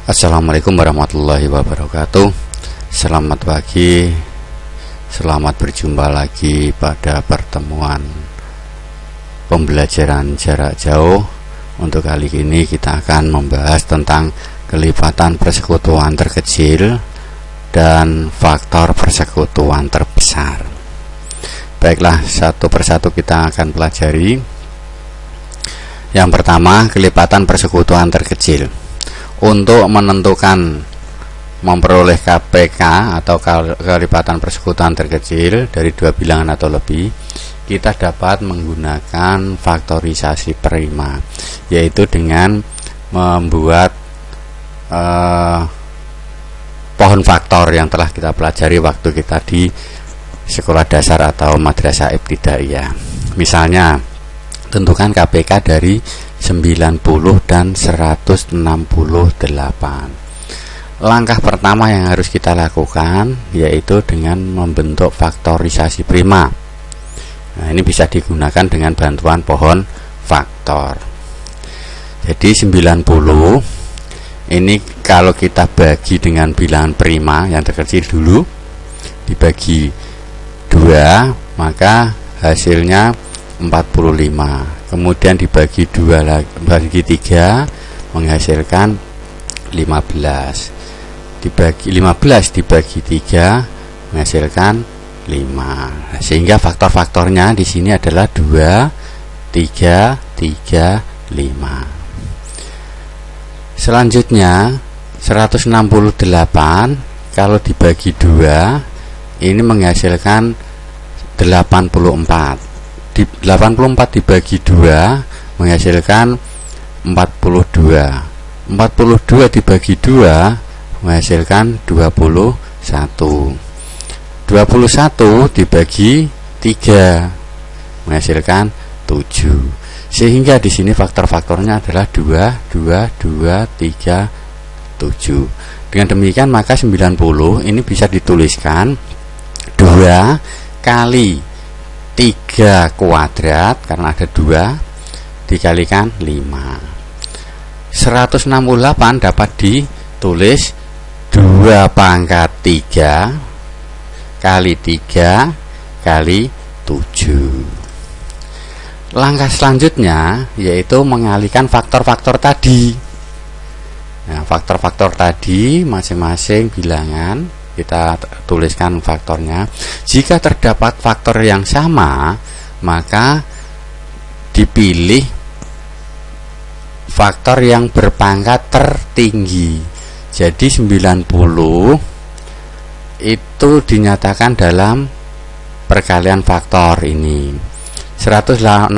Assalamualaikum warahmatullahi wabarakatuh. Selamat pagi. Selamat berjumpa lagi pada pertemuan pembelajaran jarak jauh. Untuk kali ini kita akan membahas tentang kelipatan persekutuan terkecil dan faktor persekutuan terbesar. Baiklah, satu persatu kita akan pelajari. Yang pertama, kelipatan persekutuan terkecil. Untuk menentukan memperoleh KPK atau kelipatan persekutuan terkecil dari dua bilangan atau lebih, kita dapat menggunakan faktorisasi prima, yaitu dengan membuat pohon faktor yang telah kita pelajari waktu kita di sekolah dasar atau madrasah ibtidaiyah. Misalnya, tentukan KPK dari 90 dan 168. Langkah pertama yang harus kita lakukan yaitu dengan membentuk faktorisasi prima. Nah, ini bisa digunakan dengan bantuan pohon faktor. Jadi 90 ini kalau kita bagi dengan bilangan prima yang terkecil dulu, dibagi 2, maka hasilnya 45. Kemudian dibagi 2 lagi, bagi 3 menghasilkan 15. Dibagi 15 dibagi 3 menghasilkan 5. Sehingga faktor-faktornya di sini adalah 2, 3, 3, 5. Selanjutnya 168 kalau dibagi 2 ini menghasilkan 84. 84 dibagi 2 menghasilkan 42. 42 dibagi 2 menghasilkan 21. 21 dibagi 3 menghasilkan 7. Sehingga di sini faktor-faktornya adalah 2, 2, 2, 3, 7. Dengan demikian maka 90 ini bisa dituliskan 2 kali 3 kuadrat karena ada 2 dikalikan 5. 168 dapat ditulis 2 pangkat 3 kali 3 kali 7. Langkah selanjutnya yaitu mengalihkan faktor-faktor tadi. Nah, faktor-faktor tadi masing-masing bilangan kita tuliskan faktornya. Jika terdapat faktor yang sama, maka dipilih faktor yang berpangkat tertinggi. Jadi 90 itu dinyatakan dalam perkalian faktor ini. 168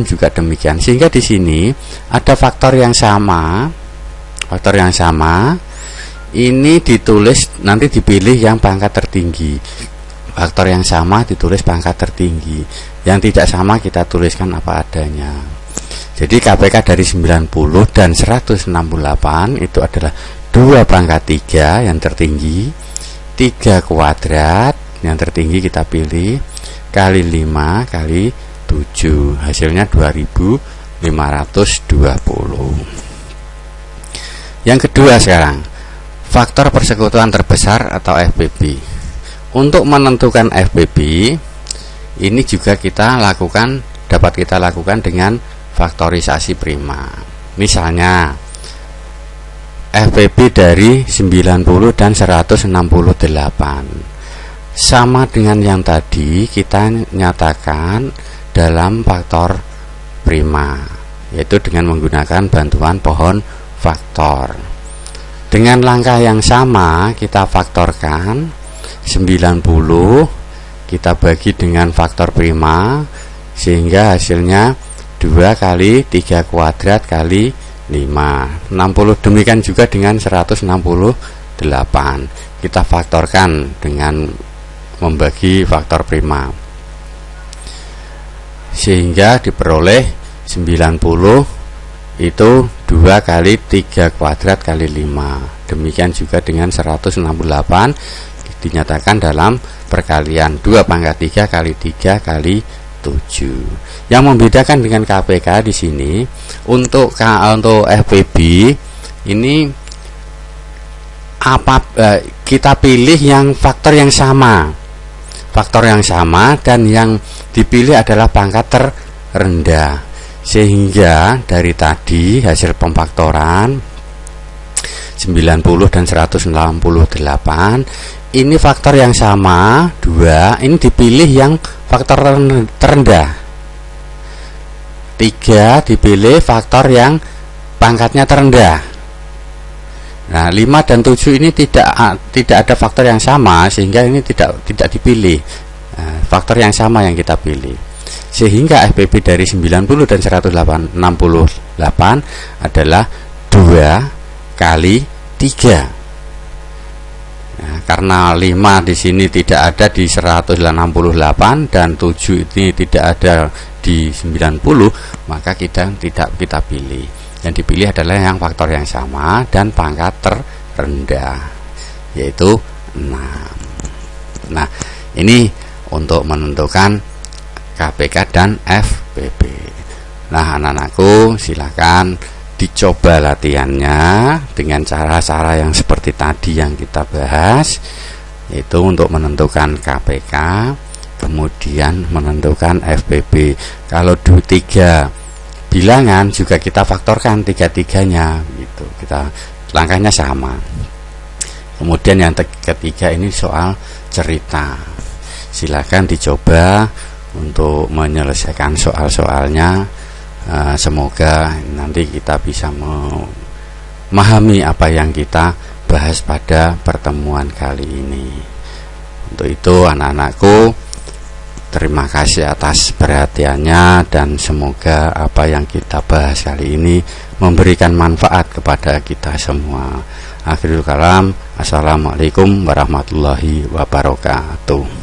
juga demikian. Sehingga di sini ada faktor yang sama. Faktor yang sama ini ditulis, nanti dipilih yang pangkat tertinggi. Faktor yang sama ditulis pangkat tertinggi. Yang tidak sama kita tuliskan apa adanya. Jadi KPK dari 90 dan 168 itu adalah 2 pangkat 3 yang tertinggi, 3 kuadrat yang tertinggi kita pilih, kali 5 kali 7. Hasilnya 2520. Yang kedua sekarang, faktor persekutuan terbesar atau FPB. Untuk menentukan FPB ini juga dapat kita lakukan dengan faktorisasi prima. Misalnya FPB dari 90 dan 168 sama dengan yang tadi, kita nyatakan dalam faktor prima, yaitu dengan menggunakan bantuan pohon faktor. Dengan langkah yang sama kita faktorkan 90 kita bagi dengan faktor prima sehingga hasilnya 2 kali 3 kuadrat kali 5. 60. Demikian juga dengan 168 kita faktorkan dengan membagi faktor prima sehingga diperoleh 90 itu 2 kali 3 kuadrat kali 5. Demikian juga dengan 168 dinyatakan dalam perkalian 2 pangkat 3 kali 3 kali 7. Yang membedakan dengan KPK di sini untuk FPB ini kita pilih yang faktor yang sama. Faktor yang sama dan yang dipilih adalah pangkat terendah. Sehingga dari tadi hasil pemfaktoran 90 dan 198 ini faktor yang sama 2, ini dipilih yang faktor terendah. 3 dipilih faktor yang pangkatnya terendah. Nah, 5 dan 7 ini tidak ada faktor yang sama, sehingga ini tidak dipilih. Nah, faktor yang sama yang kita pilih. Sehingga FPP dari 90 dan 168 adalah 2 kali 3. Nah, karena 5 di sini tidak ada di 168 dan 7 ini tidak ada di 90, maka tidak kita pilih. Yang dipilih adalah yang faktor yang sama dan pangkat terendah, yaitu 6. Nah, ini untuk menentukan KPK dan FPP. Nah, anak-anakku, silakan dicoba latihannya dengan cara-cara yang seperti tadi yang kita bahas, yaitu untuk menentukan KPK, kemudian menentukan FPP. Kalau 3 bilangan juga kita faktorkan 3-3-nya gitu. Kita langkahnya sama. Kemudian yang ketiga ini soal cerita. Silakan dicoba untuk menyelesaikan soal-soalnya. Semoga nanti kita bisa memahami apa yang kita bahas pada pertemuan kali ini. Untuk itu anak-anakku, terima kasih atas perhatiannya dan semoga apa yang kita bahas kali ini memberikan manfaat kepada kita semua. Akhirul kalam, assalamualaikum warahmatullahi wabarakatuh.